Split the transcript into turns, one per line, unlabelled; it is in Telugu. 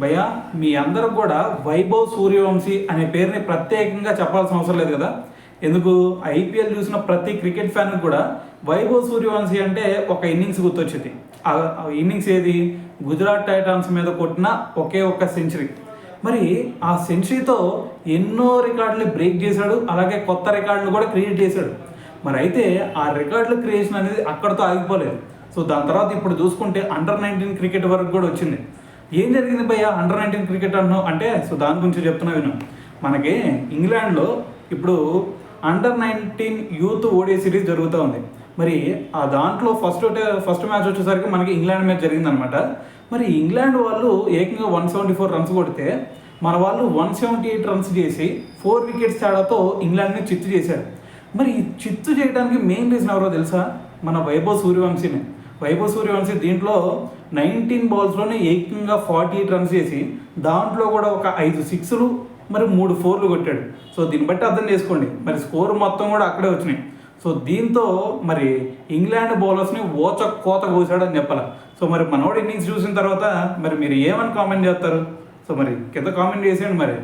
భయ్యా మీ అందరూ కూడా వైభవ్ సూర్యవంశీ అనే పేరుని ప్రత్యేకంగా చెప్పాల్సిన అవసరం లేదు కదా. ఎందుకు ఐపీఎల్ చూసిన ప్రతి క్రికెట్ ఫ్యాన్ కూడా వైభవ్ సూర్యవంశీ అంటే ఒక ఇన్నింగ్స్ గుర్తొచ్చింది. ఆ ఇన్నింగ్స్ ఏది? గుజరాత్ టైటాన్స్ మీద కొట్టిన ఒకే ఒక్క సెంచరీ. మరి ఆ సెంచరీతో ఎన్నో రికార్డులు బ్రేక్ చేశాడు, అలాగే కొత్త రికార్డులు కూడా క్రియేట్ చేశాడు. మరి అయితే ఆ రికార్డుల క్రియేషన్ అనేది అక్కడితో ఆగిపోలేదు. సో దాని తర్వాత ఇప్పుడు చూసుకుంటే అండర్-19 క్రికెట్ వరకు కూడా వచ్చింది. ఏం జరిగింది భయ్య అండర్-19 క్రికెట్ అన్నావు అంటే, సో దాని గురించి చెప్తున్నా విను. మనకి ఇంగ్లాండ్లో ఇప్పుడు అండర్-19 యూత్ ఓడిఐ సిరీస్ జరుగుతూ ఉంది. మరి ఆ దాంట్లో ఫస్ట్ మ్యాచ్ వచ్చేసరికి మనకి ఇంగ్లాండ్ మ్యాచ్ జరిగిందనమాట. మరి ఇంగ్లాండ్ వాళ్ళు ఏకంగా 174 రన్స్ కొడితే మన వాళ్ళు 178 రన్స్ చేసి 4 వికెట్స్ తేడాతో ఇంగ్లాండ్ని చిత్తు చేశారు. మరి ఈ చిత్తు చేయడానికి మెయిన్ రీజన్ ఎవరో తెలుసా? మన వైభవ్ సూర్యవంశీనే. వైభవ్ సూర్యవంశీ దీంట్లో 19 బాల్స్లోనే ఏకంగా 48 రన్స్ చేసి దాంట్లో కూడా ఒక 5 సిక్స్లు మరి 3 4లు కొట్టాడు. సో దీన్ని బట్టి అర్థం చేసుకోండి, మరి స్కోర్ మొత్తం కూడా అక్కడే వచ్చినాయి. సో దీంతో మరి ఇంగ్లాండ్ బౌలర్స్ని కోత కోసాడని చెప్పాలి. సో మరి మనోడు ఇన్నింగ్స్ చూసిన తర్వాత మరి మీరు ఏమని కామెంట్ చేస్తారు? సో మరి కింద కామెంట్ చేసేయండి మరి.